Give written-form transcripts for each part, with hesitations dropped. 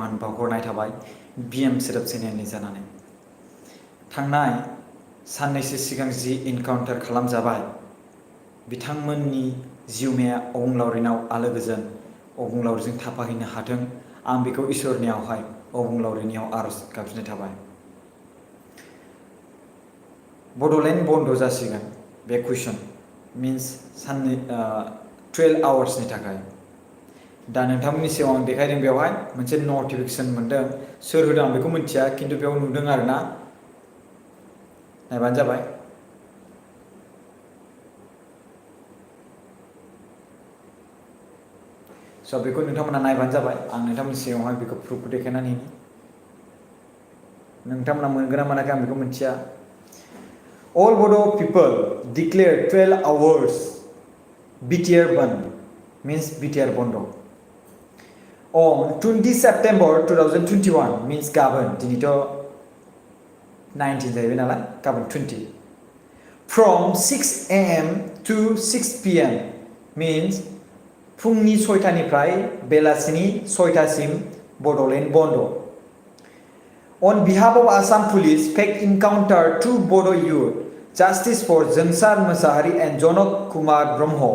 मान बावहरनाय थाबाय BM सोदोब चेनेलनि जानानै थांनाय साननैसो सिगां जि इनकाउन्टार खालामजाबाय बिथांमोननि जिउमाया अबंलावरिनाव आलो गोजोन अबंलावरिजों थाफाहैनो हाथों आं बेखौ इसोरनियावहाय अबंलावरिनियाव आरज गाबज्रिनाय थाबाय बड'लेण्ड बन्द जासिगोन बे कुइसन मीन्स साननै 12 आवार्सनि थाखाय दा नोंथांमोननि सिगाङाव आं देखायदों बेवहाय मोनसे नटिफिकेसन मोनदों सोर होदों आं बेखौ मिथिया खिन्थु बेयाव नुदों आरोना नायबानो जाबाय स' बेखौ नोंथांमोना नायबानो जाबाय आं नोंथांमोननि सिगाङावहाय बेखौ प्रुफखौ देखायनानै नोंथांमोना मोनगोन ना मोनाखै आं बेखौ मिथिया All Bodo people declare 12 hours BTR band means BTR bondo on 20 September 2021 means गाबोन दिनैथ' 19 जाहैबाय नालाय गाबोन 20 from 6 AM to 6 PM means फुंनि 6टानिफ्राय बेलासिनि 6टासिम बड'लेण्ड बन्द On behalf of Assam Police, fact encounter two Bodo youth, justice for Jangsar Masahari and Jonok Kumar Brahmo.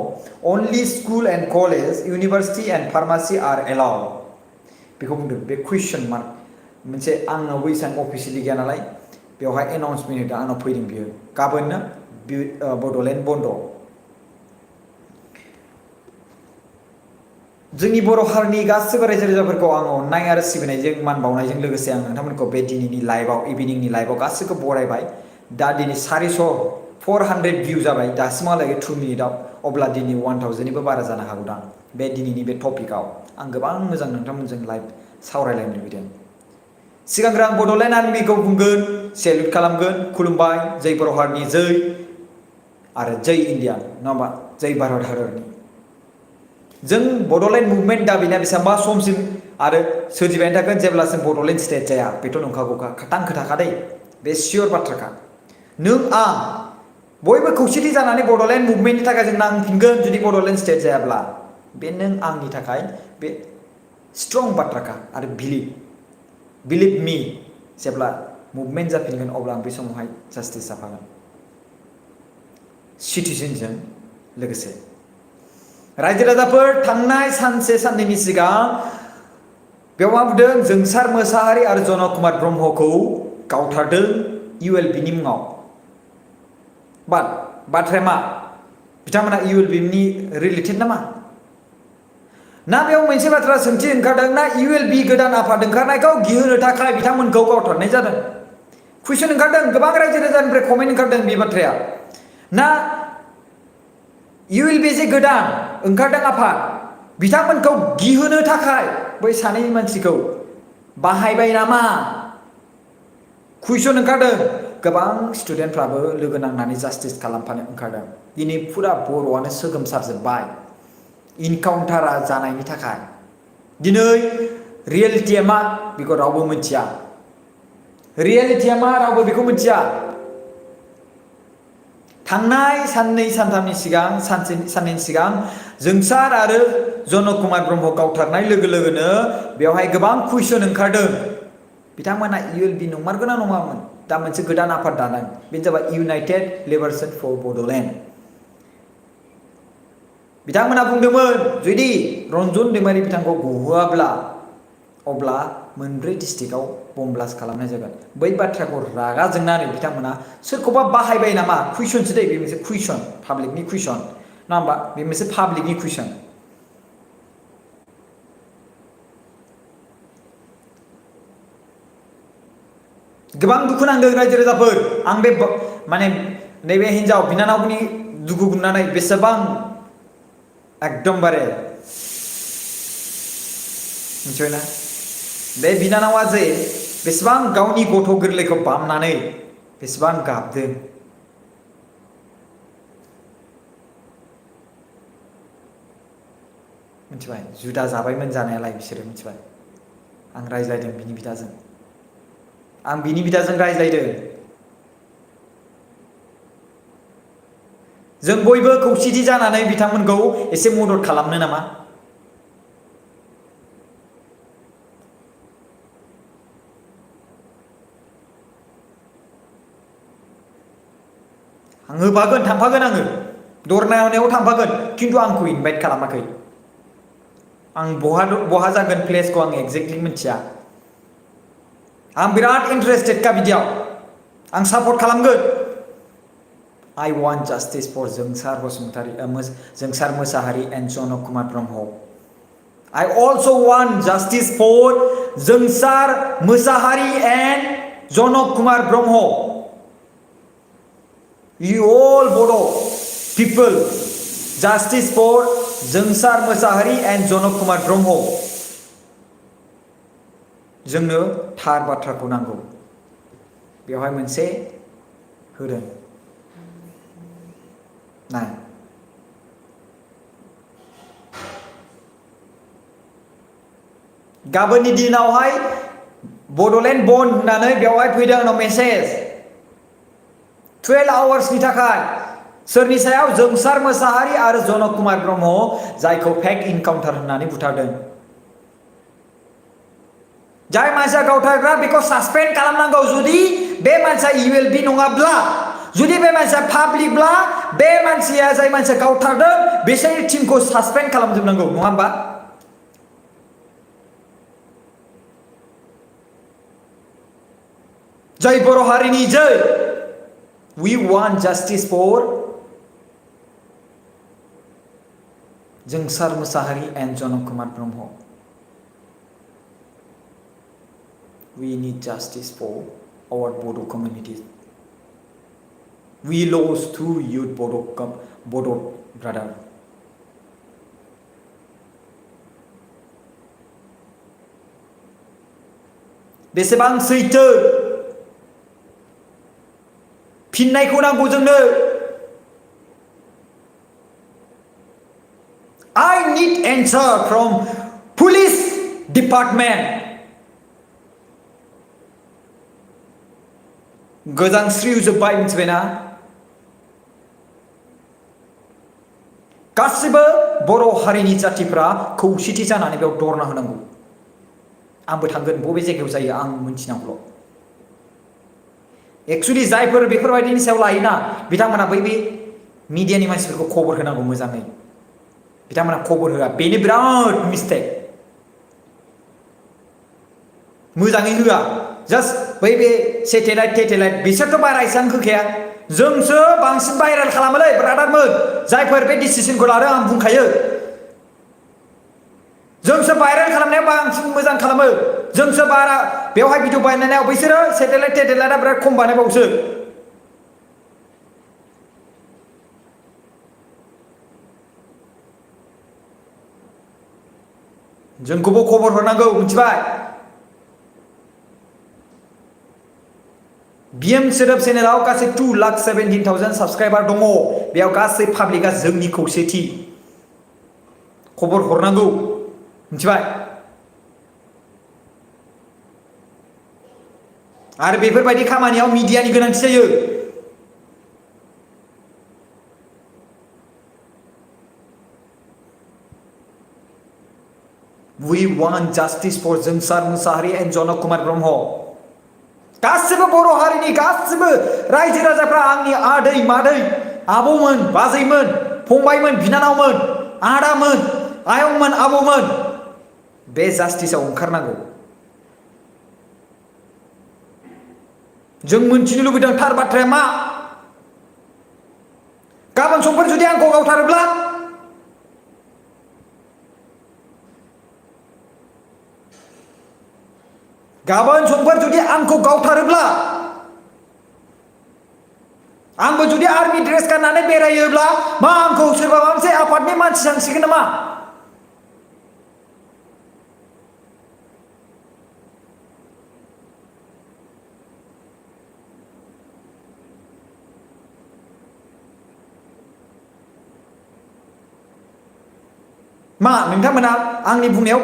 Only school and college, university and pharmacy are allowed. बेखौ बुंदों बे question mark मोनसे आंनाव बैसां अफिसियेलि गैया नालाय बेवहाय एनाउन्समेन्ट होदों आंनाव फैदों बियो गाबोननो बड'लेण्ड बन्द जोंनि बर' हारिनि गासिबो रायजो राजाफोरखौ आं अननाय आरो सिबिनायजों मान बावनायजों लोगोसे आं नोंथांमोनखौ बे दिनैनि लाइभआव इभिनिंनि लाइभआव गासिबो बरायबाय दा दिनै 400 भिउ जाबाय दासिमहालागै 2 मिनिटआव अब्ला दिनै 1000निबो बारा जानो हागौदां बे दिनैनि बे टपिकआव आं गोबां मोजां नोंथांमोनजों लाइभ सावरायलायनो लुबैदों सिगांग्रो आं बड'लेण्ड आर्मिखौ बुंगोन सेल्युट खालामगोन खुलुमबाय जै बर' हारिनि जै आरो जै इण्डिया नङा होमबा जै भारत हादरनि जों बड'लेण्ड मुभमेन्ट दाबिनाया बेसेबांबा समसिम आरो सोरजिबाय थागोन जेब्लासिम बड'लेण्ड स्टेट जाया बेथ' नंखागौखा खाथां खोथाखा दै बे सियर बाथ्राखा नों आं बयबो खौसेथि जानानै बड'लेण्ड मुभमेन्टनि थाखाय जों नांफिनगोन जुदि बड'लेण्ड स्टेट जायाब्ला बे नों आंनि थाखाय बे स्ट्रं बाथ्राखा आरो बिलिभ मी जेब्ला मुभमेन्ट जाफिनगोन अब्ला आं बे समावहाय जास्टिस जाफागोन सिटिजेनजों लोगोसे रायजो राजाफोर थांनाय सानसे साननैनि सिगां बेयाव मा बुंदों जोंसार मोसाहारि आरो जनक कुमार ब्रह्मखौ गावथारदों ULBनि मुङाव बाथ्राया मा बिथांमोना ULBनि रिलेटेड नामा ना बेयाव मोनसे बाथ्रा सोंथि ओंखारदों ना ULB गोदान आफाद ओंखारनायखौ गिहोनो थाखाय बिथांमोनखौ गावथारनाय जादों कुइसन ओंखारदों गोबां रायजो राजानिफ्राय कमेन्ट ओंखारदों बे बाथ्राया ना ULB जे गोदान ओंखारदों आफाद बिथांमोनखौ गिहोनो थाखाय बै सानै मानसिखौ बाहायबाय नामा कुइसन ओंखारदों गोबां स्टुडेन्टफ्राबो लोगो नांनानै जास्टिस खालामफानो ओंखारदों दिनै फुरा बर'आनो सोगोमसारजोब्बाय इनकाउन्टारा जानायनि थाखाय दिनै रियेलिटिया मा बेखौ रावबो मिथिया रियेलिटिया मा रावबो बेखौ मिथिया थांनाय साननै सानथामनि सिगां साननैनि सिगां जोंसार आरो जनक कुमार ब्रह्म गावथारनाय लोगो लोगोनो बेवहाय गोबां कुइसन ओंखारदों बिथांमोना ULB नंमारगोना नङामोन दा मोनसे गोदान आफाद दादों बेनो जाबाय इउनाइटेड लिबारेशन फर बड'लेण्ड बिथांमोना बुंदोंमोन जुदि रन्जन दैमारि बिथांखौ गहोआब्ला अब्ला मोनब्रै डिस्ट्रिक्टआव बम ब्लास्ट खालामनाय जागोन बै बाथ्राखौ रागा जोंनानै बिथांमोना सोरखौबा बाहायबाय नामा कुइसनसो दै बे मोनसे कुइसन पाब्लिकनि कुइसन नङा होमबा बे मोनसे पाब्लिकनि कुइसन गोबां दुखु नांदों रायजो राजाफोर आं बे माने नैबे हिन्जाव बिनानावनि दुखु गुमनानै बेसेबां एकदमबारे मिथिबायना बे बिनानावा जे बेसेबां गावनि गथ' गोरलैखौ बामनानै बेसेबां गाबदों मिथिबाय जुदा जाबायमोन जानायालाय बिसोरो मिथिबाय आं रायज्लायदों बिनि बिदाजों रायज्लायदों जों बयबो खौसेथि जानानै बिथांमोनखौ एसे मदद खालामनो नामा आं होफागोन थांफागोन आङो दरनायाव थांफागोन खिन्थु आंखौ इनभाइट खालामाखै आं बहा जागोन प्लेसखौ आं एक्जेक्टलि मिथिया आं बिराद इन्टारेस्टेड का बिदियाव आं सापर्ट खालामगोन I want justice for Jongsar Basumatary Jongsar Mosahary and Janak Kumar Brahma I also want justice for Jongsar Mosahary and Janak Kumar Brahma You all Bodo people justice for Jongsar Mosahary and जनक कुमार ब्रह्म जोंनो थार बाथ्राखौ नांगौ बेवहाय मोनसे होदों नाय गाबोननि दिनावहाय बडलेण्ड बन्द होननानै बेवहाय फैदों आंनाव मेसेज 12 आवार्सनि थाखाय सोरनि सायाव जोंसार मोसाहारी आरो जनक कुमार ब्रह्म जायखौ फेक इनकाउन्टार होननानै बुथारदों जाय मानसिया गावथारग्रा बेखौ सासपेन्ड खालामनांगौ जुदि बे मानसिया इउएलबि नङाब्ला जुदि बे मानसिया पाब्लिकब्ला बे मानसिया जाय मानसिया गावथारदों बिसोरनि टिमखौ सासपेन्ड खालामजोबनांगौ नङा होमबा जय बर' हारिनि जय We want justice for Jongsar Mosahary and Janak Kumar Brahma We need justice for our Bodo community. We lost 2 youth Bodo brother. बेसेबां सैथो फिननायखौ नांगौ जोंनो I need answer from police department गोजांस्रिउ जोब्बाय मिथिबायना गासिबो बर' हारिनि जातिफ्रा खौसेथि जानानै बेयाव धरना होनांगौ आंबो थांगोन बबे जायगायाव जायो आं मिथिनांगौल' एक्चुअली जायफोर बेफोरबायदिनि सायाव लायोना बिथांमोना बै मिडियानि मानसिफोरखौ खबर होनांगौ मोजाङै बिथांमोना खबर होआ बेनो बिराद मिस्टेक मोजाङै होआ जास्ट बै सेटेलाइट बिसोरथ' बारा एसेबां होखाया जोंसो बांसिन भाइरेल खालामोलै ब्रादारमोन जायफोर बे डिसिसनखौ लादों आं बुंखायो जोंसो भाइरेल खालामनायाव बांसिन मोजां खालामो जोंसो बारा बेवहाय भिडिअ बानायनायाव बिसोरो सेटेलाइटआ बिराद खम बानायबावसो जोंखौबो खबर हरनांगौ मिथिबाय बिएम सोदोब चेनेलाव गासै 2,17,000 साबस्क्राइबार दङ बेयाव गासै पाब्लिकआ जोंनि खौसेथि खबर हरनांगौ मिथिबाय आरो बेफोरबायदि खामानियाव मिडियानि गोनांथि जायो We want justice for Jongsar Mosahary and जनक कुमार ब्रह्म गासिबो बर' हारिनि गासिबो रायजो राजाफ्रा आंनि आदै मादै आबौमोन बाजैमोन फंबायमोन बिनानावमोन आदामोन आयंमोन आबौमोन बे जास्टिसआव ओंखारनांगौ जों मोनथिनो लुबैदों थार बाथ्राया मा गाबोन समफोर जुदि आंखौ गावथारोब्ला गाबोन समफोर जुदि आंखौ गावथारोब्ला आंबो जुदि आर्मी ड्रेस गाननानै बेरायोब्ला मा आंखौ सोरबा माबा मोनसे आफादनि मानसि सानसिगोन नामा मा नोंथांमोना आंनि बुंनायाव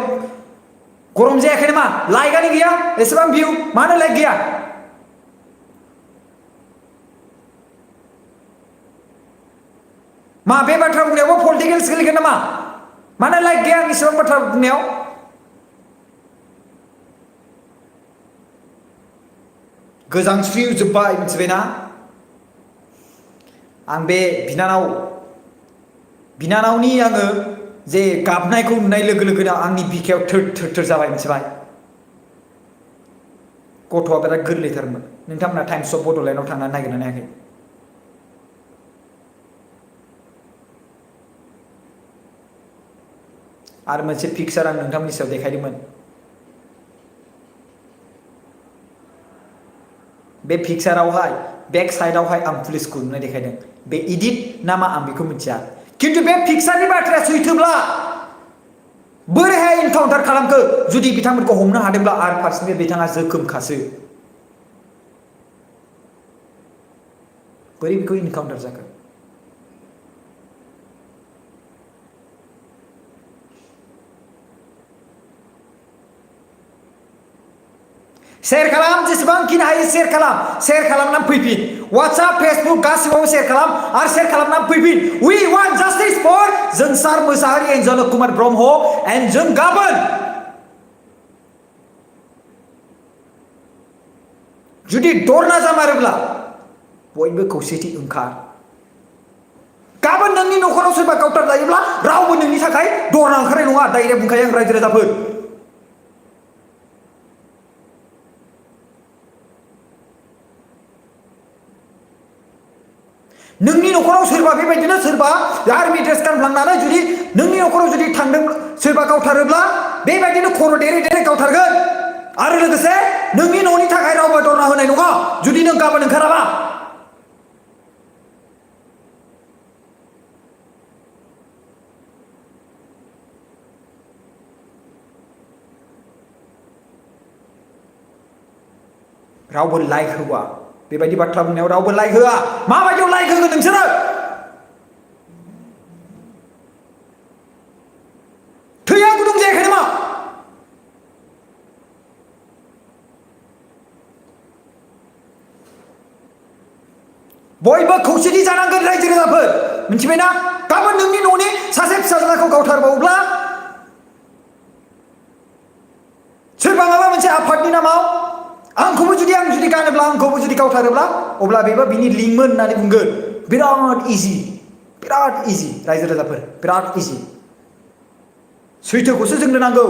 गरम जायाखै नामा लाइकआनो गैया एसेबां भिउ मानो लाइक गैया मा बे बाथ्रा बुंनायावबो पलिटिकेल्स गोलैगोन नामा मानो लाइक गैया आं एसेबां बाथ्रा बुंनायाव गोजांस्रिउ जोब्बाय मिथिबायना आं बे बिनानावनि आङो जे गाबनायखौ नुनाय लोगो लोगोनो आंनि बिखायाव थोर जाबाय मिथिबाय। गथ'आ बिराद गोरलैथारमोन। नोंथांमोना टाइम्स अफ बड'लेण्डआव थांनानै नागिरना नायाखै? आरो मोनसे पिक्चार आं नोंथांमोननि सायाव देखायदोंमोन। बे पिक्चारावहाय बेक साइडआवहाय आं पुलिसखौ नुनाय देखायदों। बे इडिट नामा आं बेखौ मिथिया, खिन्थु बे पिक्चारनि बाथ्राया सैथोब्ला बोरैहाय इनकाउन्टार खालामखो? जुदि बिथांमोनखौ हमनो हादोंब्ला आरो फारसेनिफ्राय बिथाङा जोखोमखासो, बोरै बेखौ इनकाउन्टार जाखो? शेयर खालाम, जेसेबांखिनि हायो शेयर खालामनानै फैफिन। WhatsApp, Facebook गासिबावबो शेयर खालाम आरो शेयर खालामनानै फैफिन। We want justice for Jonsar Mosahary and Janak Kumar Brahma and जों गाबोन जुदि दरना जामारोब्ला बयबो खौसेथि ओंखार। गाबोन नोंनि न'खराव सोरबा गावथार जायोब्ला रावबो नोंनि थाखाय दरना ओंखारनाय नङा। डाइरेक्ट बुंखायो आं रायजो राजाफोर। नोंनि न'खराव सोरबा बेबायदिनो सोरबा आर्मि ड्रेस गानफ्लांनानै जुदि नोंनि न'खराव जुदि थांदों सोरबा गावथारोब्ला बेबायदिनो खर' देरै देरै गावथारगोन। आरो लोगोसे नोंनि न'नि थाखाय रावबो दरना होनाय नङा जुदि नों गाबोन ओंखाराबा। रावबो लाइक होआ। बेबायदि बाथ्रा बुंनायाव रावबो लाइक होआ। माबायदियाव लाइक होगोन नोंसोरो? थैया गुदुं जायाखै नामा? बयबो खौसेथि जानांगोन रायजो राजाफोर, मिथिबायना? गाबोन नोंनि न'नि सासे फिसाज्लाखौ गावथारबावोब्ला सोरबा माबा मोनसे आफादनि नामाव आं जुदि गानोब्ला आंखौबो जुदि गावथारोब्ला अब्ला बेबो बिनि लिंकमोन होननानै बुंगोन। बिराद इजि रायजो राजाफोर, बिराद इजि। सैथोखौसो जोंनो नांगौ।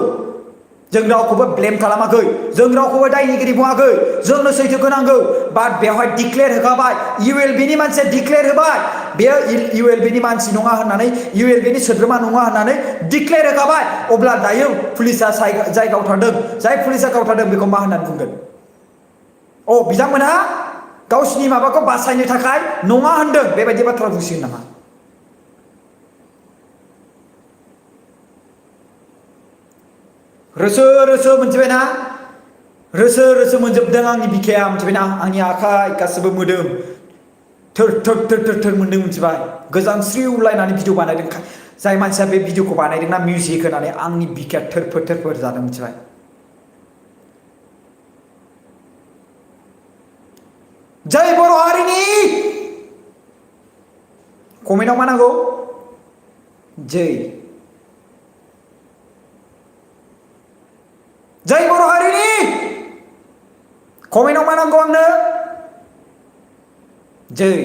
जों रावखौबो ब्लेम खालामाखै, जों रावखौबो दायनिगिरि बुङाखै, जोंनो सैथोखौ नांगौ। बाट बेवहाय डिक्लेयार होखाबाय, इउएलबिनि मानसिया डिक्लेयार होबाय बेयो इउएलबिनि मानसि नङा होननानै, इउएलबिनि सोद्रोमा नङा होननानै डिक्लेयार होखाबाय। अब्ला दायो पुलिसा जाय गावथारदों, जाय पुलिसा गावथारदों बेखौ मा होननानै बुंगोन? बिथांमोनहा गावसिनि माबाखौ बासायनो थाखाय नङा होनदों, बेबायदि बाथ्रा बुंसिगोन नामा? रोसो मोनथिबायना? रोसो मोनजोबदों आंनि बिखाया, मिथिबायना? आंनि आखाइ गासिबो मोदोम थोर मोनदों, मिथिबाय? गोजांस्रिउलायनानै भिडिअ बानायदों। जाय मानसिया बे भिडिअखौ बानायदोंना मिउजिक होनानै, आंनि बिखाया थोरफोर जादों, मिथिबाय? जय बर' हारिनि कमेन्टआव मा नांगौ? जय बर' हारिनि कमेन्टआव मा नांगौ आंनो? जय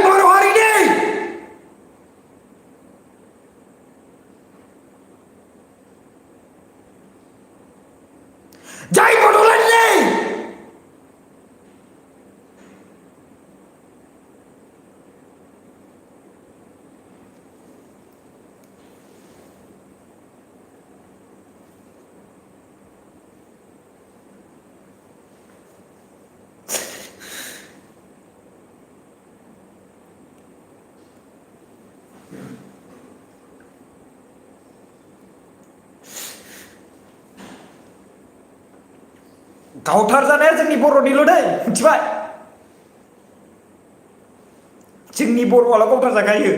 बर' हारिनि जय बड'लेण्डनि गावथार जानाया जोंनि बर'निल' दै, मिथिबाय? जोंनि बर'आल' गावथार जाखायो।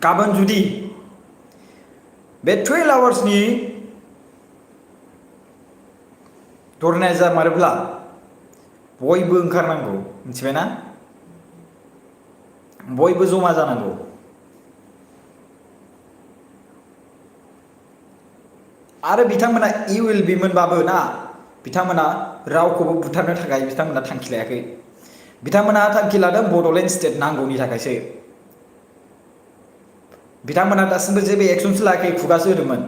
गाबोन जुदि बे 12 आवार्सनि धरनाया जामारोब्ला बयबो ओंखारनांगौ मिथिबायना बयबो जमा जानांगौ आरो बिथांमोना ULB मोनबाबो ना बिथांमोना रावखौबो बुथारनो थाखाय बिथांमोना थांखि लायाखै बिथांमोना थांखि लादों बडलेण्ड स्टेट नांगौनि थाखायसो बिथांमोना दासिमबो जेबो एक्सनसो लायाखै खुगासो होदोंमोन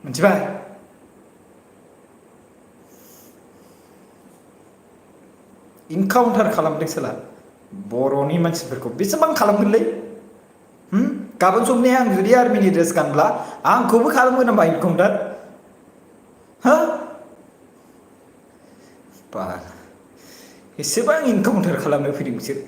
मिथिबाय इनकाउन्टार खालामदों सोला बर'नि मानसिफोरखौ बेसेबां खालामगोनलै गाबोन समनिया आं जुदि आर्मिनि ड्रेस गानब्ला आंखौबो खालामगोन नामा इनकाउन्टार हो बा एसेबां इनकाउन्टार खालामनो फैदों बिसोर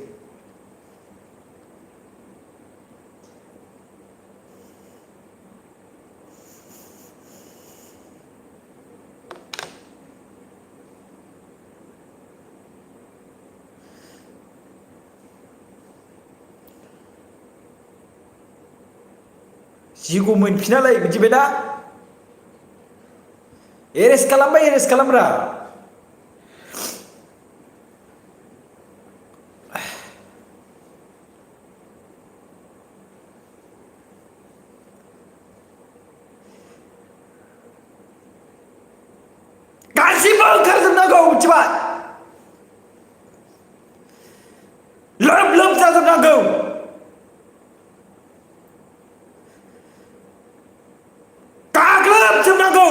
जिखौ मोनफिनालाय मिथिबाय दा एरेस्ट खालामबाय एरेस्ट खालामब्रा गासिबो ओंखारजोबनांगौ मिथिबाय लोब लोब जाजोबनांगौ जोबनांगौ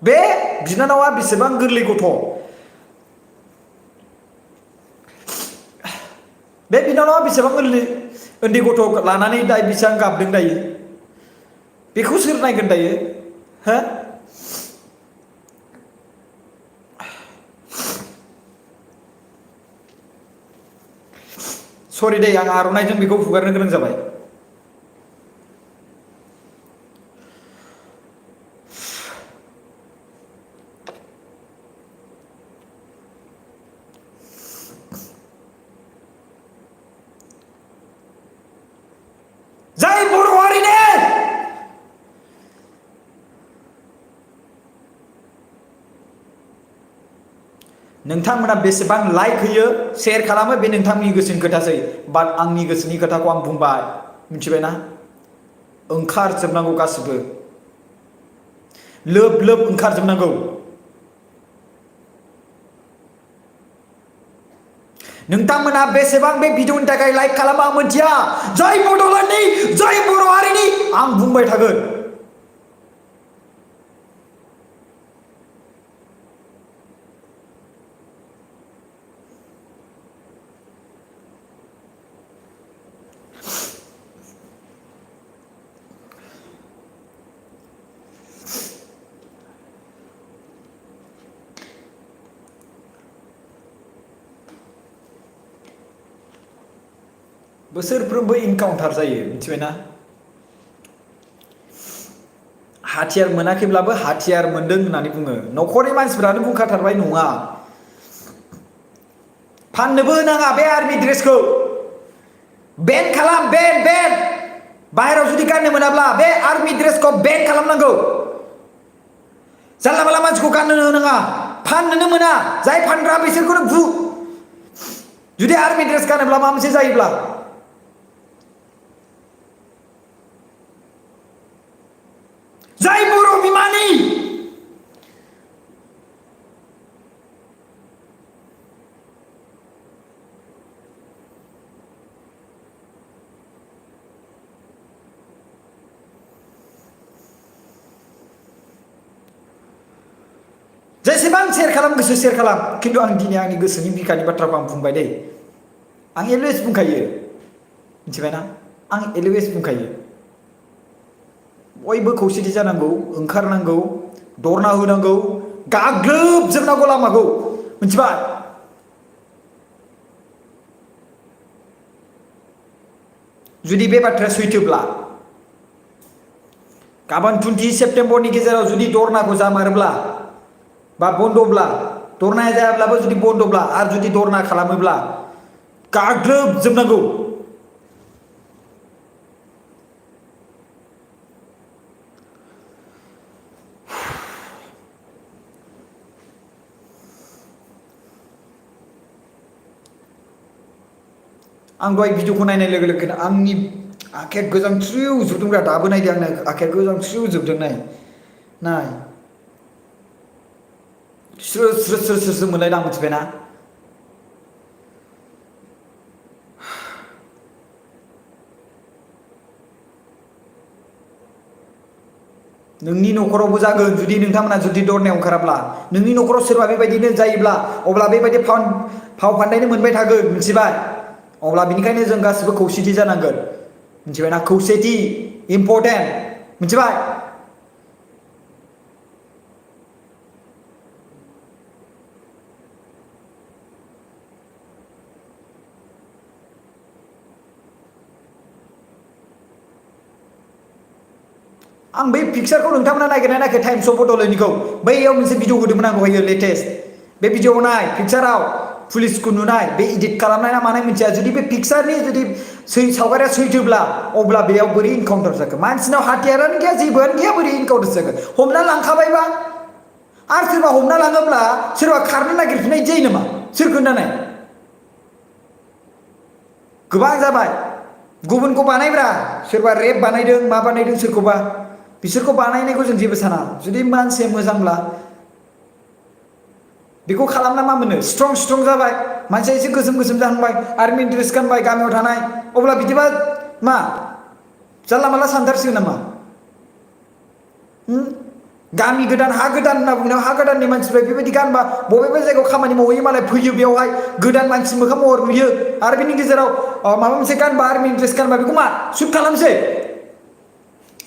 बे बिनानावा बेसेबां गोरलै गथ' बे बिनानावा बेसेबां उन्दै गथ' लानानै दायो बेसेबां गाबदों दायो बेखौ सोर नायगोन दायो हो सरि दे आं आर'नाइजों बेखौ हुगारनो गोनां जाबाय जाय बर' हारिनि नोंथांमोना बेसेबां लाइक होयो शेयार खालामो बे नोंथांनि गोसोनि खोथासै बाट आंनि गोसोनि खोथाखौ आं बुंबाय मिथिबायना ओंखारजोबनांगौ गासिबो लोब लोब ओंखारजोबनांगौ नोंथांमोना बेसेबां बे भिडिअनि थाखाय लाइक खालामो आं मिथिया जय बड'लेण्डनि जय बर' हारिनि आं बुंबाय थागोन बोसोरफ्रोमबो इनकाउन्टार जायो मिथिबायना हाथियार मोनाखैब्लाबो हाथियार मोनदों होननानै बुङो न'खरनि मानसिफोरानो बुंखाथारबाय नङा फाननोबो होनाङा बे आर्मि ड्रेसखौ बेन खालाम बेन बाहेरायाव जुदि गाननो मोनाब्ला बे आर्मि ड्रेसखौ बेन खालामनांगौ जानला मानला मानसिखौ गाननो होनाङा फाननोनो मोना जाय फानग्रा बिसोरखौनो बु जुदि आर्मि ड्रेस गानोब्ला माबा मोनसे जायोब्ला जय बर' बिमानि जेसेबां शेयार खालाम गोसो शेयार खालाम खिन्थु आं दिनै आंनि गोसोनि बिखानि बाथ्राखौ आं बुंबाय दे आं अलवेज बुंखायो मिथिबायना आं अलवेज बुंखायो बयबो खौसेथि जानांगौ ओंखारनांगौ धरना होनांगौ गाग्लोबजोबनांगौ लामाखौ मिथिबाय जुदि बे बाथ्राया सैथोब्ला गाबोन 20 सेप्तेम्बरनि गेजेराव जुदि धरनाखौ जामारोब्ला बा बन्दब्ला धरनाया जायाब्लाबो जुदि बन्दब्ला आरो जुदि धरना खालामोब्ला गाग्लोबजोबनांगौ। आं दहाय भिडिअखौ नायनाय लोगो लोगोनो आंनि आखाया गोजांस्रिउ जोबदोंब्रा दाबो नायदों आंनो आखाया गोजांस्रिउ जोबदों नाय स्रो स्रो स्रो स्रो स्रो मोनलायदां मिथिबायना नोंनि न'खरावबो जागोन जुदि नोंथांमोना जुदि धरनायाव ओंखाराब्ला नोंनि न'खराव सोरबा बेबायदिनो जायोब्ला अब्ला बेबायदि फाव फान्दायनो मोनबाय थागोन मिथिबाय अब्ला बिनिखायनो जों गासिबो खौसेथि जानांगोन मिथिबायना खौसेथि इम्परटेन्ट मिथिबाय आं बै पिक्चारखौ नोंथांमोना नागिरना नायाखै टाइम्स अफ बड'लेण्डनिखौ बैयाव मोनसे भिडिअ होदोंमोन आं दहायो लेटेस्ट बे भिडिअआव नाय पिक्चाराव पुलिसखौ नुनाय बे इडिट खालामनाय ना मानाय मिथिया जुदि बे पिक्चारनि जुदि सावगारिया सैथोब्ला अब्ला बेयाव बोरै इनकाउन्टार जाखो मानसिनाव हाथियारानो गैया जेबोआनो गैया बोरै इनकाउन्टार जागोन हमना लांखाबायबा आरो सोरबा हमना लाङोब्ला सोरबा खारनो नागिरफिननाय जायो नामा सोर खोन्थानाय गोबां जाबाय गुबुनखौ बानायब्रा सोरबा रेप बानायदों मा बानायदों सोरखौबा बिसोरखौ बानायनायखौ जों जेबो साना जुदि मानसिया मोजांब्ला बेखौ खालामना मा मोनो स्ट्रं जाबाय मानसिया एसे गोसोम जाहांबाय आर्मि ड्रेस गानबाय गामियाव थानाय अब्ला बिदिबा मा जानला मानला सानथारसिगोन नामा गामि गोदान हा गोदान होनना बुंनायाव हा गोदाननि मानसिफ्रा बेबायदि गानबा बबेबा जायगायाव खामानि मावहैयो मालाय फैयो बेयावहाय गोदान मानसि मोखां महर नुयो आरो बेनि गेजेराव माबा मोनसे गानबा आर्मि ड्रेस गानबा बेखौ मा सुट खालामसै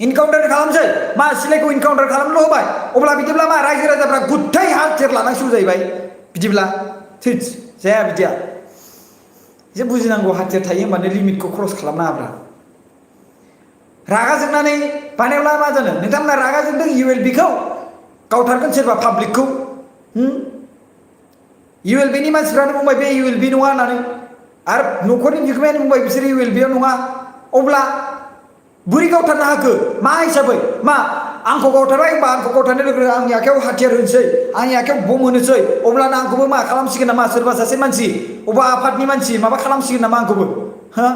इनकाउन्टार खालामसै मा सिलाइखौ इनकाउन्टार खालामल' होबाय अब्ला बिदिब्ला मा रायजो राजाफ्रा गुथाय हाथियार लानांसिगौ जाहैबाय बिदिब्ला थैस जाया बिदिया एसे बुजिनांगौ हाथियार थायो होनबानो लिमिटखौ क्रस खालामनाङाब्रा रागा जोंनानै बानायब्ला मा जानो नोंथांमोना रागा जोंदों ULB-खौ गावथारगोन सोरबा पाब्लिकखौ ULB-नि मानसिफ्रानो बुंबाय बे ULB नङा होननानै आरो न'खरनि बिगोमायानो बुंबाय बिसोर ULB-आव नङा अब्ला बोरै गावथारनो हाखो मा हिसाबै मा आंखौ गावथारबाय होनबा आंखौ गावथारनो लोगो आंनि आखायाव हाथियार होनोसै आंनि आखायाव बम होनोसै अब्लानो आंखौबो मा खालामसिगोन नामा सोरबा सासे मानसि अबा आफादनि मानसि माबा खालामसिगोन नामा आंखौबो हा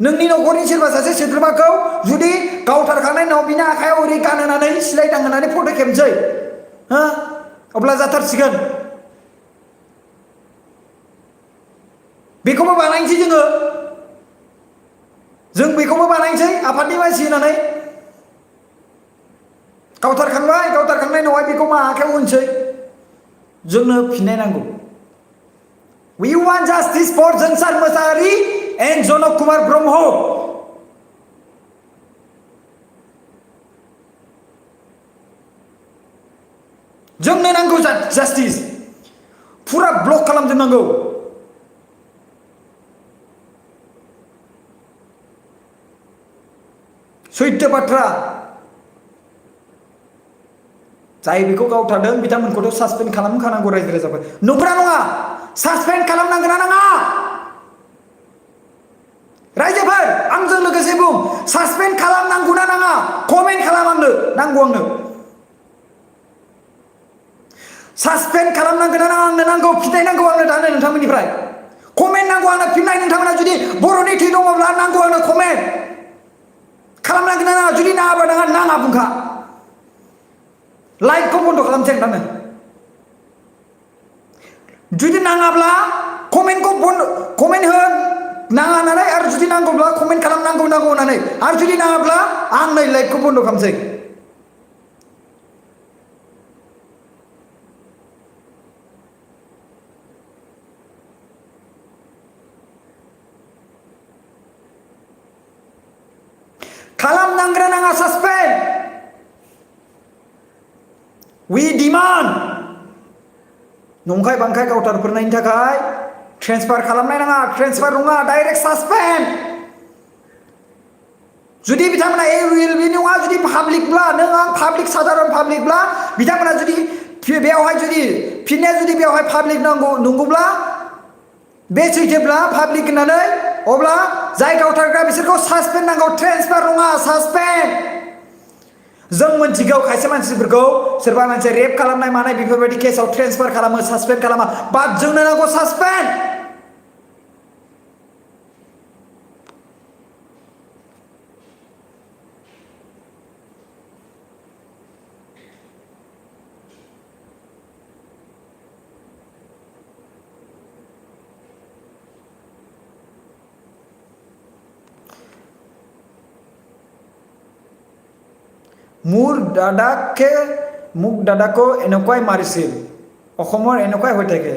नोंनि न'खरनि सोरबा सासे सोद्रोमाखौ जुदि गावथारखांनायनि उनाव बिनि आखायाव ओरै गानहोनानै सिलाइ दांहोनानै फट' खेबनोसै हा अब्ला जाथारसिगोन बेखौबो बानायनोसै जों बेखौबो बानायनोसै आफादनि मानसि होननानै गावथारखांनायनि उनावहाय बेखौ मा आखायाव होनोसै जोंनो फिननाय नांगौ We want justice for Jonsar Mosahary and जनक कुमार ब्रह्म जोंनो नांगौ जास्टिस फुरा ब्लक खालामजोबनांगौ सैथो बाथ्रा जाय बेखौ गावथारदों बिथांमोनखौथ' सासपेन्ड खालामखानांगौ रायजो राजाफोर नंगौना नङा सासपेन्ड खालामनांगोन ना नाङा रायजोफोर आंजों लोगोसे बुं सासपेन्ड खालामनांगौ ना नाङा कमेन्ट खालाम आंनो सासपेन्ड खालामनांगोन ना नाङा आंनो नांगौ फिथाइ नांगौ आंनो दानो नोंथांमोननिफ्राय कमेन्ट नांगौ आंनो फिननाय नोंथांमोना जुदि बर'नि थै दङब्ला नांगौ आंनो कमेन्ट खालामनांगोन ना नाङा जुदि नाङाबा नाङा बुंखा लाइभखौ बन्द खालामसै आं दानो जुदि नाङाब्ला कमेन्टखौ कमेन्ट हो नाङा होननानै आरो जुदि नांगौब्ला कमेन्ट खालामनांगौ होननानै आरो जुदि नाङाब्ला आं नै लाइभखौ बन्द खालामसै खालामनांगोन नाङा सासपेन्ड We demand नंखाय बांखाय गावथारफोरनायनि थाखाय ट्रेन्सफार खालामनाय नाङा ट्रेन्सफार नङा डाइरेक्ट सासपेन्ड जुदि बिथांमोना एविल बि नङा जुदि पाब्लिकब्ला नों आं पाब्लिक साधारन पाब्लिकब्ला बिथांमोना जुदि बेयावहाय जुदि फिननाया जुदि बेयावहाय पाब्लिक नंगौब्ला बे सैथोब्ला पाब्लिक होननानै अब्ला जाय गावथारग्रा बिसोरखौ सासपेन्ड नांगौ ट्रेन्सफार नङा सासपेन्ड जों मोनथिगौ खायसे मानसिफोरखौ सोरबा मानसिया रेप खालामनाय मानाय बेफोरबायदि केसाव ट्रेन्सफार खालामो सासपेन्ड खालामा बाट जोंनो नांगौ सासपेन्ड মোৰ দাদাকো এনেকুৱাই মাৰিছিল অসমৰ এনেকুৱাই হৈ থাকে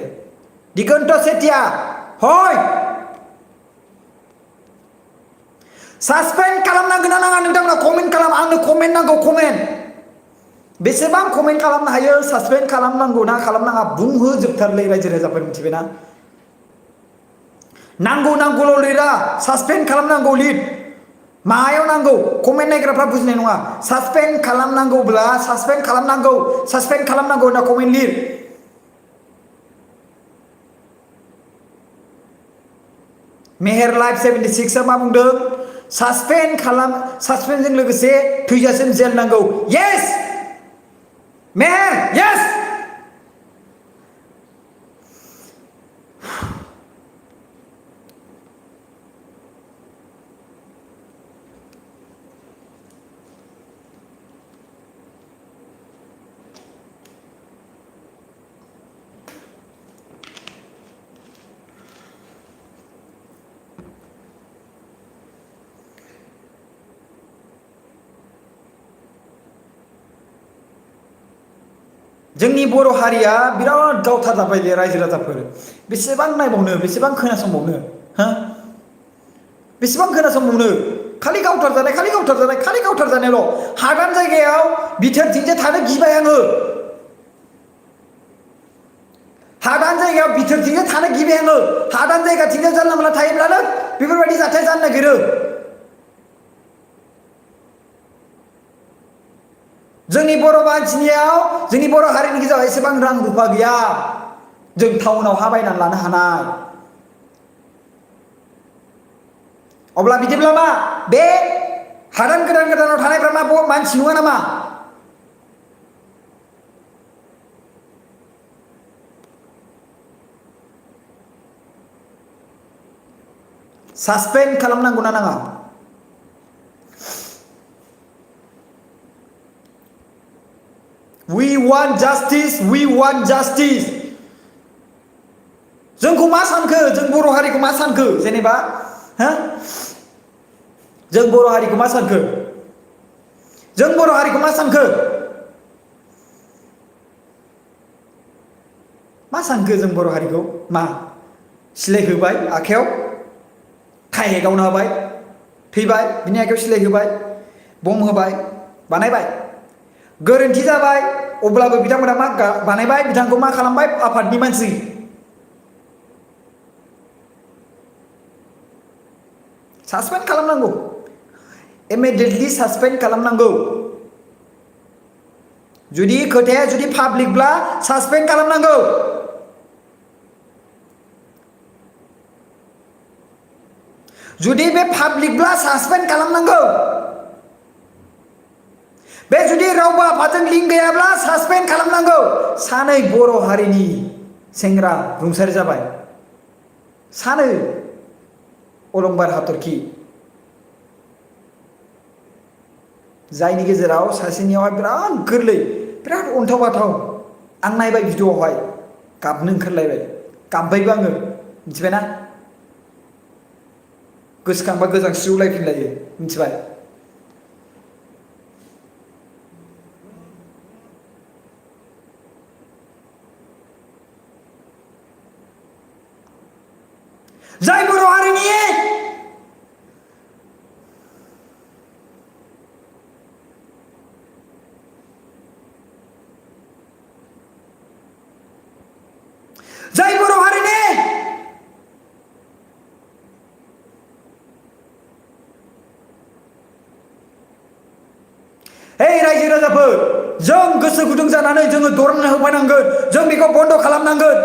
দিগন্ত চেতিয়া হয় সাসপেন্ড खालामनांगोन ना नाङा नोंथांमोना कमेन्ट खालाम आंनो कमेन्ट नांगौ कमेन्ट बेसेबां कमेन्ट खालामनो हायो सासपेन्ड खालामनांगौ ना खालामनाङा बुंहोजोबथारलै रायजो राजाफोर मिथिबायना नांगौल' लिरा सासपेन्ड खालामनांगौ लिर मायाव नांगौ कमेन्ट नायग्राफ्रा बुजिनाय नङा सासपेन्ड खालामनांगौब्ला सासपेन्ड खालामनांगौ होनना कमेन्ट लिर मेहेर लाइफ 76 आ मा बुंदों सासपेन्डजों लोगोसे थैजासिम जेल नांगौ यस मेहेर यस जोंनि बर' हारिया बिराद गावथार जाबाय रायजो राजाफोर बेसेबां नायबावनो बेसेबां खोनासंबावनो बेसेबां खोनासंबावनो खालि गावथार जानायल' हादान जायगायाव बिथोरथिंजाय थानो गिबाय आङो हादान जायगायाव बिथोरथिंजाय थानो गिबाय आङो हादान जायगाथिंजाय जानला मोनला थायोब्लानो बेफोरबायदि जाथाय जानो नागिरो जोंनि बर' मानसिनियाव जोंनि बर' हारिनि गेजेराव एसेबां रां रुफा गैया जों टाउनाव हा बायनानै लानो हानाय अब्ला बिदिब्ला मा बे हादान गोदानाव थानायफ्रा मा मानसि नङा नामा सासपेन्ड खालामनांगौ ना नाङा We want justice. जोंखौ मा सानखो जों बर' हारिखौ मा सानखो जेनेबा जों बर' हारिखौ मा सानखो जों बर' हारिखौ मा सानखो जों बर' हारिखौ मा सिलाय होबाय आखायाव थाइहे गावनो होबाय थैबाय बिनि आखायाव सिलाय होबाय बम होबाय बानायबाय गोरोन्थि जाबाय अब्लाबो बिथांमोना मा बानायबाय बिथांखौ मा खालामबाय आफादनि मानसि सासपेन्ड खालामनांगौ इमिडियेटलि सासपेन्ड खालामनांगौ जुदि खोथाया जुदि पाब्लिकब्ला सासपेन्ड खालामनांगौ जुदि बे पाब्लिकब्ला सासपेन्ड खालामनांगौ बे जुदि रावबो आफादजों लिंक गैयाब्ला सासपेन्ड खालामनांगौ सानै बर' हारिनि सेंग्रा रुंसारि जाबाय सानै अलंबार हाथरखि जायनि गेजेराव सासेनियावहाय बिराद गोरलै बिराद अन्थाव बाथाव आं नायबाय भिडिअआवहाय गाबनो ओंखारलायबाय गाबबायबो आङो मिथिबायना गोसोखांबा गोजांस्रिउलायफिनलायो मिथिबाय जाय बर' हारिनि जों गोसो गुदुं जानानै जोङो दरन होबायनांगोन जों बेखौ बन्द खालामनांगोन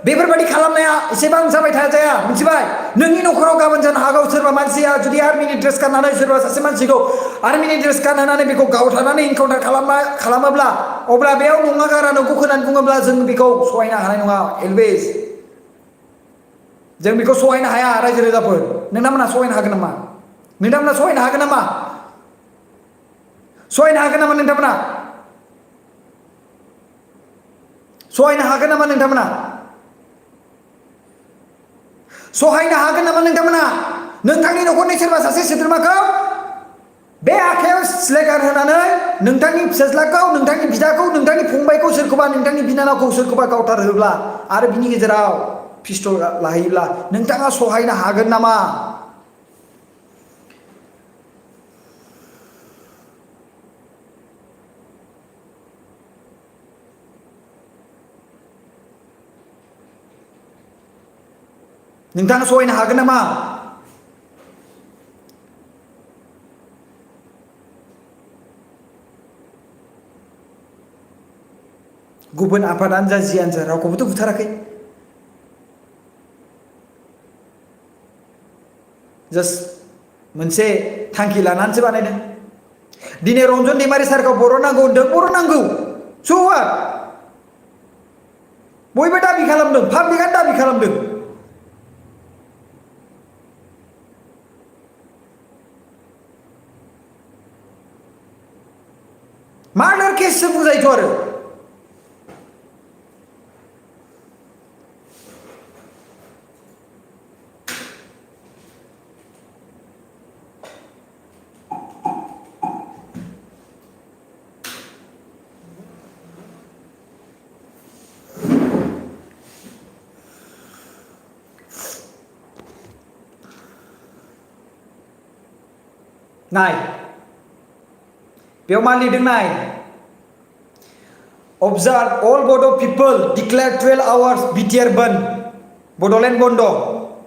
बेफोरबायदि खालामनाया एसेबां जाबाय थाजाया मिथिबाय नोंनि नखराव गाबोन जानो हागौ सोरबा मानसिया जुदि आर्मिनि ड्रेस गाननानै सोरबा सासे मानसिखौ आर्मिनि ड्रेस गानहोनानै बेखौ गावथारनानै इनकाउन्टार खालामोब्ला अब्ला बेयाव नङा गारा नंगौ होननानै बुङोब्ला जों बेखौ सहायनो हानाय नङा एलवेज जों बेखौ सहायनो हाया रायजो राजाफोर नोंथांमोनहा सहायनो हागोन नामा नोंथांमोनहा सहायनो हागोन नामा सहायनो हागोन नामा नोंथांमोना सहायनो हागोन नामा नोंथांमोना सहायनो हागोन नामा नोंथांमोना नोंथांनि नखरनि सोरबा सासे सोद्रोमाखौ बे आखायाव स्लेगार होनानै नोंथांनि फिसाज्लाखौ नोंथांनि बिदाखौ नोंथांनि फंबायखौ सोरखौबा नोंथांनि बिनानावखौ सोरखौबा गावथारहोब्ला आरो बिनि गेजेराव पिस्तल लाहैयोब्ला नोंथाङा सहायनो हागोन नामा नोंथाङा सहायनो हागोन नामा गुबुन आफादानो जा जियानो जा रावखौबोथ' बुथाराखै जास्ट मोनसे थांखि लानानैसो बानायदों दिनै रन्जन दैमारि सारखौ बरनांगौ होनदों बरनांगौ स' व्हाट बयबो दाबि खालामदों पाब्लिकआनो दाबि खालामदों मार्डार केससो बुंजायोथ' आरो नाय बेयाव मा लिरदों नाय Observe all Bodo people declare 12 hours BTR ban Bodoland Bondo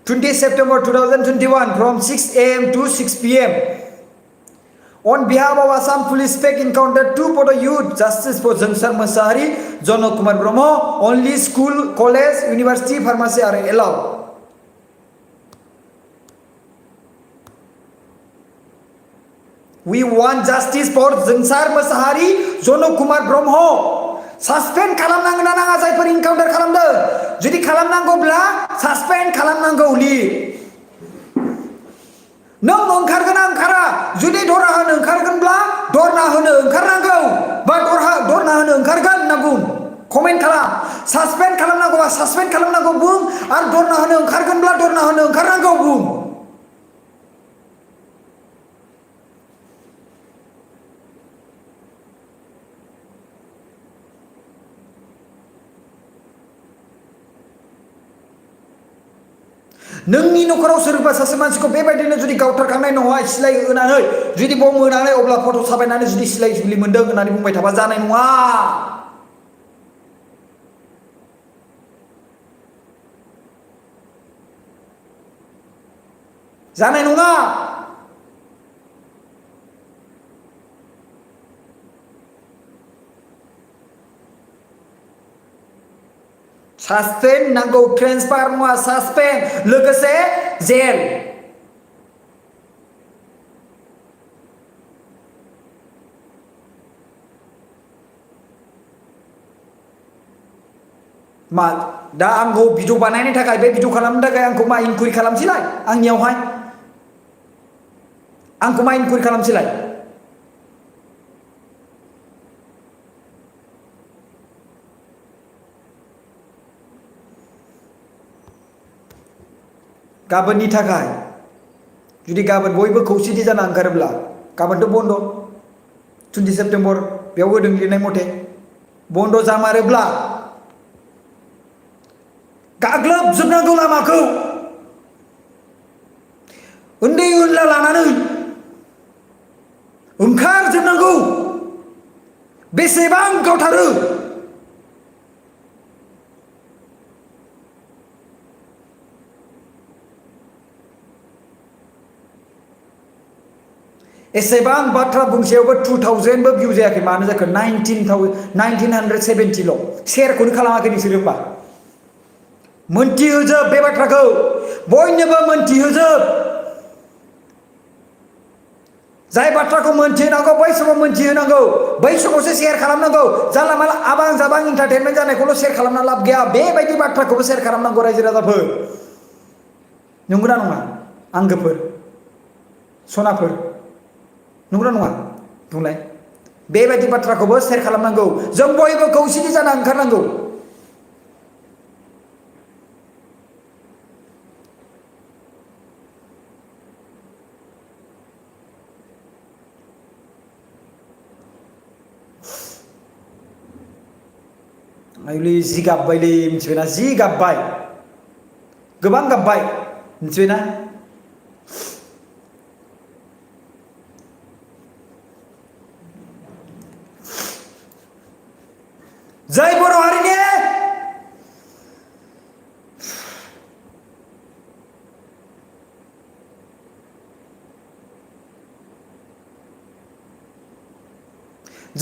20 September 2021 from 6 a.m. to 6 p.m. On behalf of Assam Police Spec encountered 2 Bodo youth justice for Jangsar Masahari Jono Kumar Brahmo only school college university pharmacy are allowed We want justice for Jangsar Masahari, Jono Kumar Brahmo. Suspend खालामनांगोन ना नाङा जायफोर encounter खालामदों जुदि खालामनांगौब्ला सासपेन्ड खालामनांगौ नों ओंखारगोना ओंखारा जुदि दरना होनो ओंखारगोनब्ला दरना होनो ओंखारनांगौ बा दरना होनो ओंखारगोन होनना बुं कमेन्ट खालाम सासपेन्ड खालामनांगौबा सासपेन्ड खालामनांगौ बुं आरो दरना होनो ओंखारगोनब्ला दरना होनो ओंखारनांगौ बुं नोंनि नखराव सोरबा सासे मानसिखौ बेबायदिनो जुदि गावथारखांनाय नङा सिलाइ होनानै जुदि बम होनानै अब्ला फट' साफायनानै जुदि सिलाइ सुलि मोन्दों होननानै बुंबाय थाबा जानाय नङा जानाय नङा सासपेन्ड नांगौ ट्रेन्सफार नङा सासपेन्ड लोगोसे जेल मा दा आंखौ भिडिअ बानायनो थाखाय बे भिडिअ खालामनो थाखाय आंखौ मा इनकुइरि खालामसैलाय आंनियावहाय आंखौ मा इनकुइरि खालामसैलाय गाबोननि थाखाय जुदि गाबोन बयबो खौसेथि जाना ओंखारोब्ला गाबोनथ' बन्द 20 सेप्तेम्बर बेयाव होदों लिरनाय मथे बन्द जामारोब्ला गाग्लोबजोबनांगौ लामाखौ उन्दै उनला लानानै ओंखारजोबनांगौ बेसेबां गावथारो एसेबां बाथ्रा बुंसेयावबो 2000 बो भिउ जायाखै मानो जाखो 1970 ल' शेयारखौनो खालामाखै नोंसोर होमबा मोनथिहोजोब बे बाथ्राखौ बयनोबो मोनथिहोजोब जाय बाथ्राखौ मोनथिनांगौ बै समाव मोनथिहोनांगौ बै समावसो शेयार खालामनांगौ जानला माला आबां जाबां एन्टारटेनमेन्ट जानायखौल' शेयार खालामना लाब गैया बेबायदि बाथ्राखौबो शेयार खालामनांगौ रायजो राजाफोर नंगौना नङा आंगोफोर सनाफोर नंगौना नङा बुंलाय बेबायदि बाथ्राखौबो शेयार खालामनांगौ जों बयबो खौसेथि जाना ओंखारनांगौ आयुलि जि गाबबायलै मिथिबायना जि गाबबाय गोबां गाबबाय मिथिबायना जय बर' हारिनि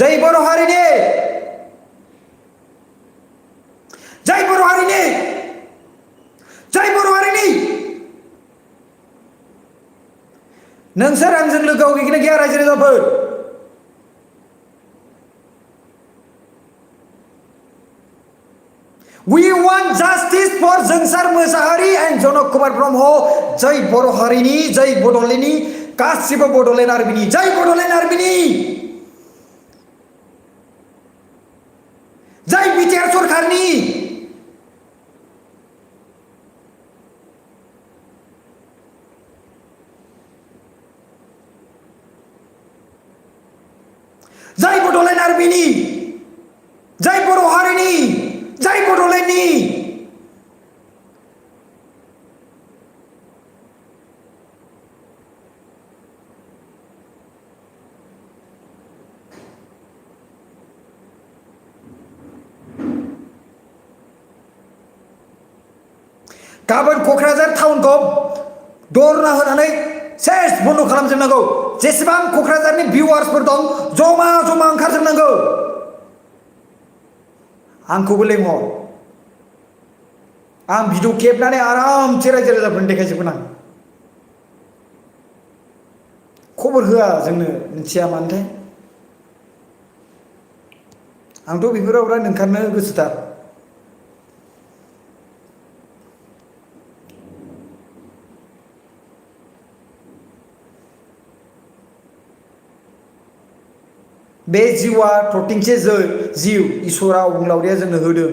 जय बर' हारिनि जय बर' हारिनि जय बर' हारिनि नोंसोर आंजों लोगोआव गैगोना गैया रायजो राजाफोर We want justice for Jonsar Mosahary and जनक कुमार ब्रह्म जय बर' हारिनि जय बड'लेण्डनि गासिबो बड'लेण्ड आर्मिनि जय बड'लेण्ड आर्मिनि जय बिटिआर सरकारनि जय बड'लेण्ड आर्मिनि जय बर' हारिनि जय बड'लेण्डनि गाबोन क'क्राझार टाउनखौ दरना होनानै सेस बन्द खालामजोबनांगौ जेसेबां क'क्राझारनि भिउवार्सफोर दं जमा जमा ओंखारजोबनांगौ आंखौबो लेंहर आं भिडिअ खेबनानै आरामसे रायजो राजाफोरनो देखायजोबगोन आं खबर होआ जोंनो मिथिया मानोथाय आंथ' बेफोराव बिराद ओंखारनो गोसोथार बे जिउआ थरथिंसे जिउ इसोरा अबंलावरिया जोंनो होदों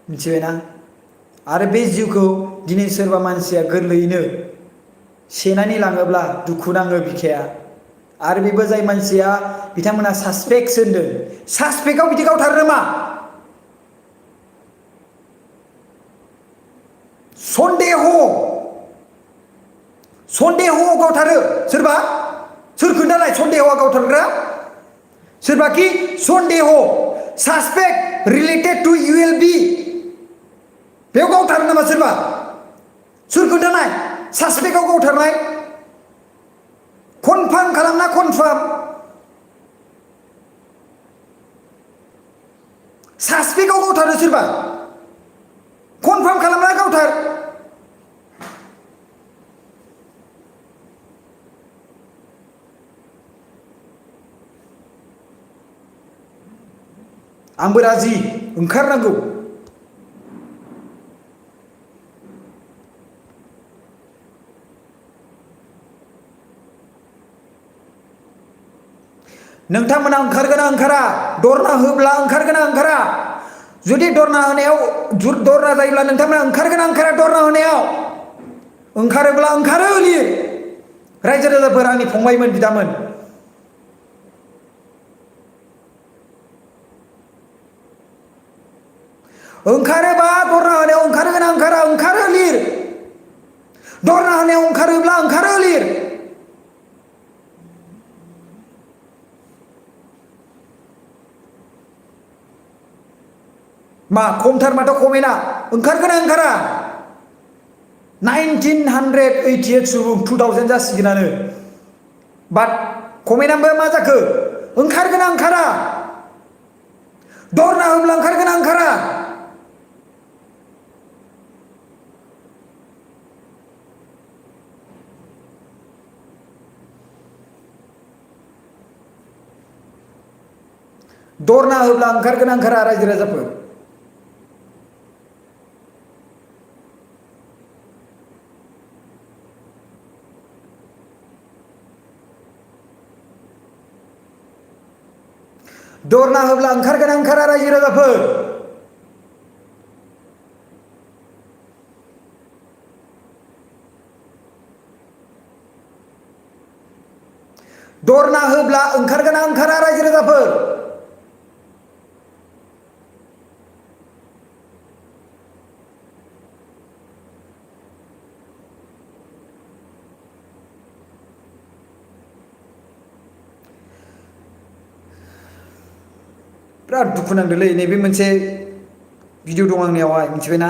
मिथिबायना आरो बे जिउखौ दिनै सोरबा मानसिया गोरलैयैनो सेनानै लाङोब्ला दुखु नाङो बिखाया आरो बेबो जाय मानसिया बिथांमोना सासपेक्ट होनदों सासपेक्टआव बिदि गावथारो मा सन्देह गावथारो सोरबा सोर खोन्थानाय सन्देहआ गावथारग्रा सोरबाखि सन्देह सासपेक्ट रिलेटेड टु ULB बेयाव गावथारो नामा सोरबा सोर खोन्थानाय सासपेक्टआव गावथारनाय कनफार्म खालामना कनफार्म सासपेक्टआव गावथारो सोरबा कनफार्म खालामना गावथार आंबो राजि ओंखारनांगौ नोंथांमोना ओंखारगोना ओंखारा दरना होब्ला ओंखारगोना ओंखारा जुदि दरना होनायाव दरना जायोब्ला नोंथांमोना ओंखारगोना ओंखारा दरना होनायाव ओंखारोब्ला ओंखारो लिर रायजो राजाफोर आंनि फंबायमोन बिदामोन ओंखारोबा दरना होनायाव ओंखारगोना ओंखारा ओंखारो लिर दरना होनायाव ओंखारोब्ला ओंखारो लिर मा खमथार माथो कमेन्टआ ओंखारगोना ओंखारा 1988 सुबुं 2000 जासिगोनानो बाट कमेन्टआबो मा जाखो ओंखारगोन ना ओंखारा दरना होब्ला ओंखारगोन ना ओंखारा दरना होब्ला ओंखारगोन ना ओंखारा रायजो राजाफोर दरना होब्ला ओंखारगोन ना ओंखारा रायजो राजाफोर दरना होब्ला ओंखारगोन ना ओंखारा रायजो राजाफोर बिराद दुखु नांदोंलै नैबे मोनसे भिडिअ दं आंनियावहाय मिथिबायना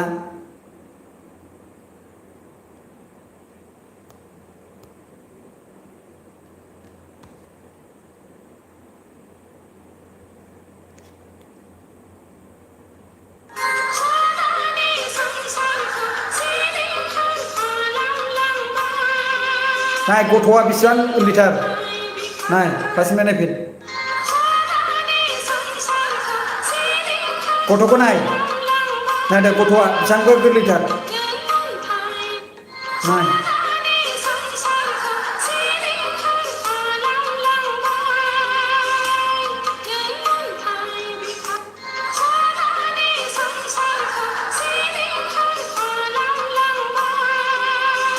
नाय गथ'आ बेसेबां उन्दैथार नाय फारसेनिफ्राय नायफिन गथ'खौ नाय दा गथ'आ बेसेबांबो गोरलैथार नाय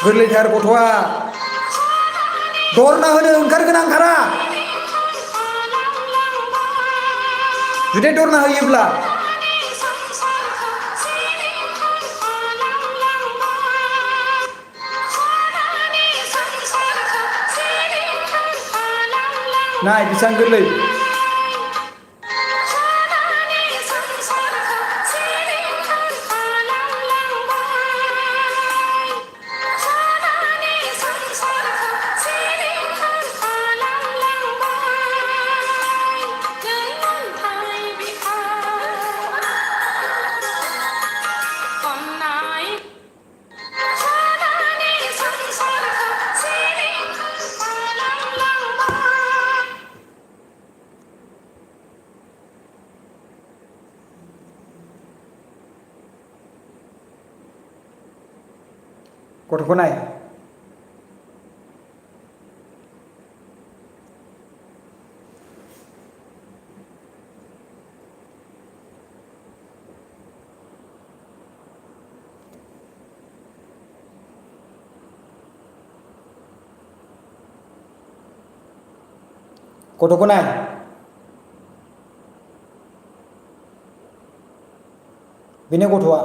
गोरलैथार गथ'आ दरना होनो ओंखारगोन ना ओंखारा जुदि दरना होयोब्ला नाय बेसेबां गोरलै गथ'खौ नाय गथ'खौ नाय बेनो गथ'आ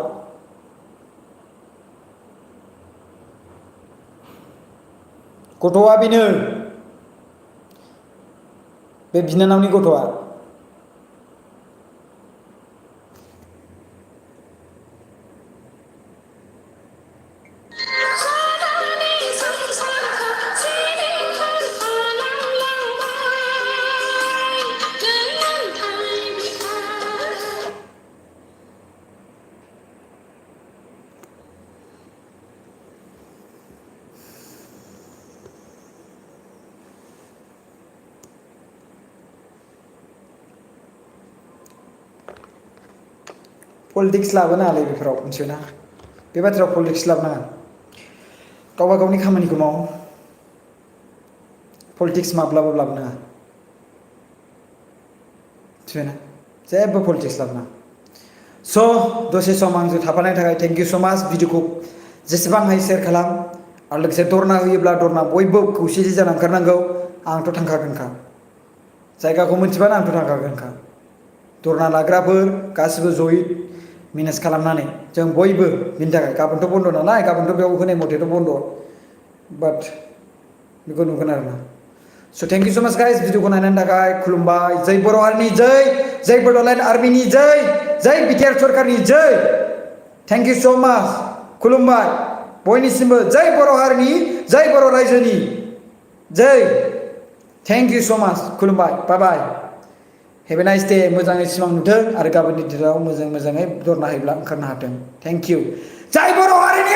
गथ'आ बेनो बे बिनानावनि गथ'आ पलिटिक्स लाबोनाङालै बेफोराव मिथिबायना बे बाथ्रायाव पलिटिक्स लाबोनाङा गावबा गावनि खामानिखौ माव पलिटिक्स माब्लाबाबो लाबोनाङा मिथिबायना जेबो पलिटिक्स लाबोनाङा स' दसे सम आंजों थाफानायनि थाखाय थेंक इउ स' माच भिडिअखौ जेसेबां हायो शेयार खालाम आरो लोगोसे दरना होयोब्ला दरना बयबो खौसेथि जाना ओंखारनांगौ आंथ' थांखागोनखा जायगाखौ मिथिबानो आंथ' थांखागोनखा दरना लाग्राफोर गासिबो जयै मेनेज खालामनानै जों बयबो बिनि थाखाय गाबोनथ' बन्द' नालाय गाबोनथ' बेयाव होनाय मथेथ' बन्द' बाट बेखौ नुगोन आरोना स' थेंक इउ स' माच गाइस भिडिअखौ नायनायनि थाखाय खुलुमबाय जै बर' हारिनि जै बड'लेण्ड आर्मिनि जै बिटिआर सरकारनि जै थेंक इउ स' माच खुलुमबाय बयनिसिमबो जै बर' हारिनि जै बर' रायजोनि जै थेंक इउ स' माच खुलुमबाय बाय बाय हेभ ए नाइस डे मोजाङै सिमां नुथों आरो गाबोननि दिनाव मोजाङै दरना हैब्ला ओंखारनो हाथों थेंक इउ जय बर' हारिनि